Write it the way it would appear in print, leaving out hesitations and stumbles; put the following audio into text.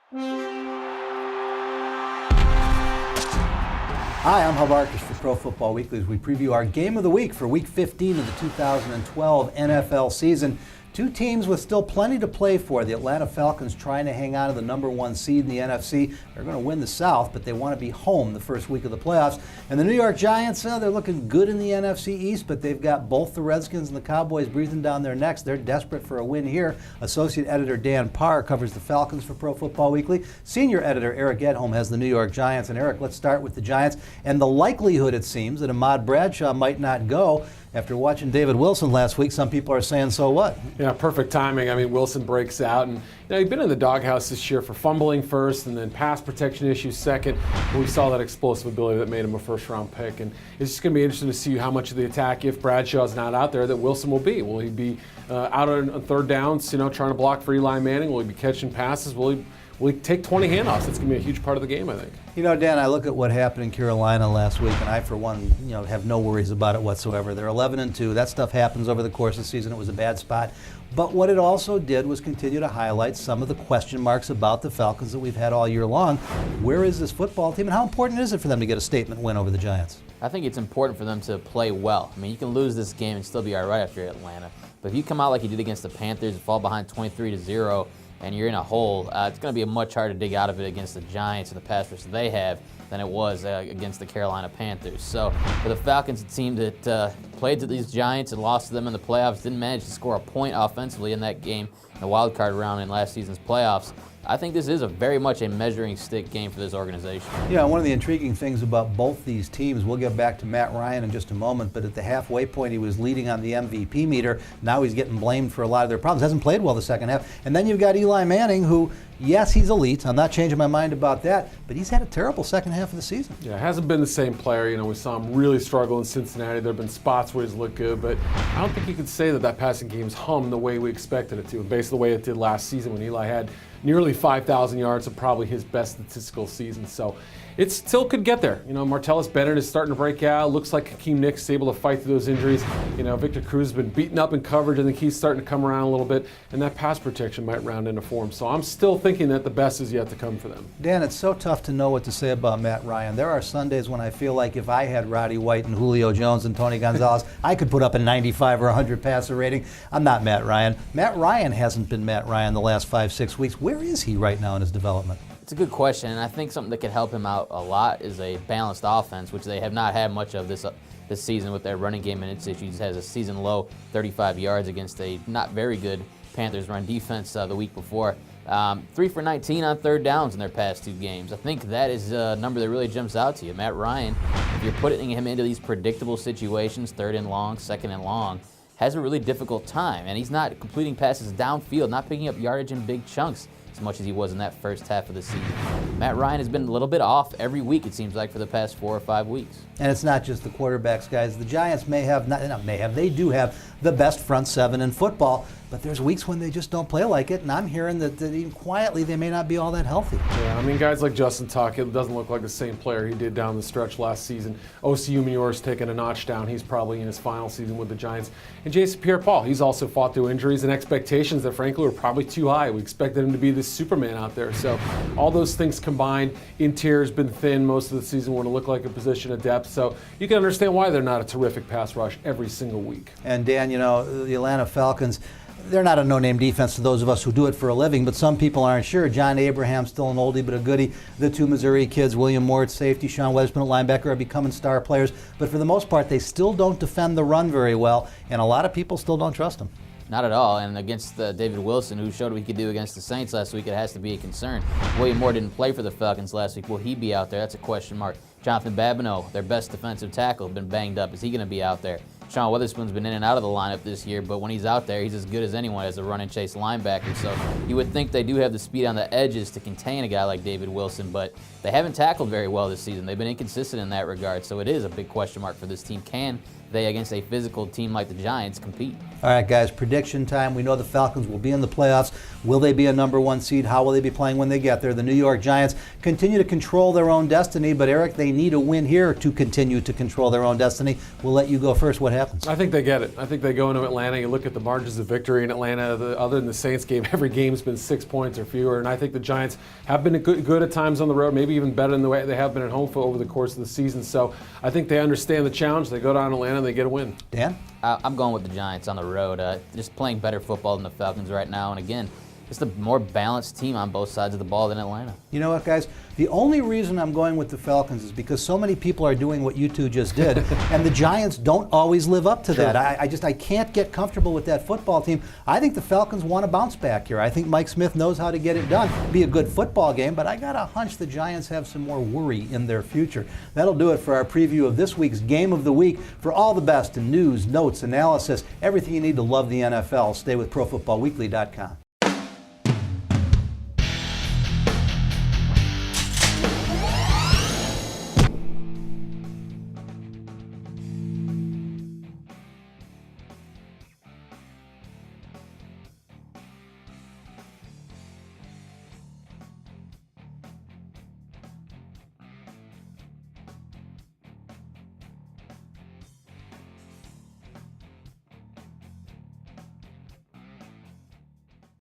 Hi, I'm Hub Arkush for Pro Football Weekly as we preview our game of the week for Week 15 of the 2012 NFL season. Two teams with still plenty to play for. The Atlanta Falcons trying to hang on to the number one seed in the NFC. They're going to win the South, but they want to be home the first week of the playoffs. And the New York Giants, they're looking good in the NFC East, but they've got both the Redskins and the Cowboys breathing down their necks. They're desperate for a win here. Associate editor Dan Parr covers the Falcons for Pro Football Weekly. Senior editor Eric Edholm has the New York Giants. And Eric, let's start with the Giants and the likelihood, it seems, that Ahmad Bradshaw might not go. After watching David Wilson last week, some people are saying, so what? Yeah, perfect timing. I mean, Wilson breaks out, and he's been in the doghouse this year for fumbling first and then pass protection issues second. But we saw that explosive ability that made him a first-round pick, and it's just going to be interesting to see how much of the attack, if Bradshaw's not out there, that Wilson will be. Will he be out on third downs, trying to block for Eli Manning? Will he be catching passes? Will he take 20 handoffs? That's going to be a huge part of the game, I think. Dan, I look at what happened in Carolina last week, and I, for one, have no worries about it whatsoever. They're 11-2. That stuff happens over the course of the season. It was a bad spot. But what it also did was continue to highlight some of the question marks about the Falcons that we've had all year long. Where is this football team, and how important is it for them to get a statement win over the Giants? I think it's important for them to play well. I mean, you can lose this game and still be all right after Atlanta. But if you come out like you did against the Panthers and fall behind 23-0, and you're in a hole, it's going to be much harder to dig out of it against the Giants and the pass rush that they have than it was against the Carolina Panthers. So for the Falcons, a team that played to these Giants and lost to them in the playoffs, didn't manage to score a point offensively in that game, in the wild card round in last season's playoffs. I think this is very much a measuring stick game for this organization. Yeah, one of the intriguing things about both these teams, we'll get back to Matt Ryan in just a moment, but at the halfway point he was leading on the MVP meter. Now he's getting blamed for a lot of their problems. Hasn't played well the second half. And then you've got Eli Manning, who, yes, he's elite. I'm not changing my mind about that, but he's had a terrible second half of the season. Yeah, hasn't been the same player. We saw him really struggle in Cincinnati. There have been spots where he's looked good, but I don't think you could say that passing game's hummed the way we expected it to, based on the way it did last season when Eli had nearly 5,000 yards of probably his best statistical season. So it still could get there. Martellus Bennett is starting to break out. Looks like Hakeem Nicks is able to fight through those injuries. Victor Cruz has been beaten up in coverage. I think he's starting to come around a little bit, and that pass protection might round into form. So I'm still thinking that the best is yet to come for them. Dan, it's so tough to know what to say about Matt Ryan. There are Sundays when I feel like if I had Roddy White and Julio Jones and Tony Gonzalez, I could put up a 95 or 100 passer rating. I'm not Matt Ryan. Matt Ryan hasn't been Matt Ryan the last 5-6 weeks. Where is he right now in his development? It's a good question, and I think something that could help him out a lot is a balanced offense, which they have not had much of this season with their running game and its issues. He has a season low 35 yards against a not very good Panthers run defense the week before. 3 for 19 on third downs in their past two games. I think that is a number that really jumps out to you. Matt Ryan, if you're putting him into these predictable situations, third and long, second and long, has a really difficult time, and he's not completing passes downfield, not picking up yardage in big chunks as much as he was in that first half of the season. Matt Ryan has been a little bit off every week, it seems like, for the past 4 or 5 weeks. And it's not just the quarterbacks, guys. The Giants they do have the best front seven in football, but there's weeks when they just don't play like it, and I'm hearing that even quietly they may not be all that healthy. Yeah, guys like Justin Tuck, it doesn't look like the same player he did down the stretch last season. OCU Muir's taken a notch down. He's probably in his final season with the Giants. And Jason Pierre-Paul, he's also fought through injuries and expectations that, frankly, were probably too high. We expected him to be this Superman out there. So all those things combined, interior's been thin most of the season when it looked like a position of depth. So you can understand why they're not a terrific pass rush every single week. And Dan, the Atlanta Falcons, they're not a no-name defense to those of us who do it for a living, but some people aren't sure. John Abraham's still an oldie but a goodie. The two Missouri kids, William Moore at safety, Sean Weatherspoon at linebacker, are becoming star players. But for the most part, they still don't defend the run very well, and a lot of people still don't trust them. Not at all, and against David Wilson, who showed what he could do against the Saints last week, it has to be a concern. William Moore didn't play for the Falcons last week. Will he be out there? That's a question mark. Jonathan Babineau, their best defensive tackle, been banged up. Is he going to be out there? Sean Weatherspoon's been in and out of the lineup this year, but when he's out there, he's as good as anyone as a run and chase linebacker. So you would think they do have the speed on the edges to contain a guy like David Wilson, but they haven't tackled very well this season. They've been inconsistent in that regard, so it is a big question mark for this team. Can they, against a physical team like the Giants, compete. All right, guys, prediction time. We know the Falcons will be in the playoffs. Will they be a number one seed? How will they be playing when they get there? The New York Giants continue to control their own destiny, but Eric, they need a win here to continue to control their own destiny. We'll let you go first. What happens? I think they get it. I think they go into Atlanta. You look at the margins of victory in Atlanta. Other than the Saints game, every game's been 6 points or fewer, and I think the Giants have been good at times on the road, maybe even better than the way they have been at home for over the course of the season. So I think they understand the challenge. They go down to Atlanta and they get a win. Dan? I'm going with the Giants on the road. Just playing better football than the Falcons right now. And again, just a more balanced team on both sides of the ball than Atlanta. You know what, guys? The only reason I'm going with the Falcons is because so many people are doing what you two just did, and the Giants don't always live up to that. I can't get comfortable with that football team. I think the Falcons want to bounce back here. I think Mike Smith knows how to get it done. It'll be a good football game, but I got a hunch the Giants have some more worry in their future. That'll do it for our preview of this week's Game of the Week. For all the best in news, notes, analysis, everything you need to love the NFL, stay with ProFootballWeekly.com.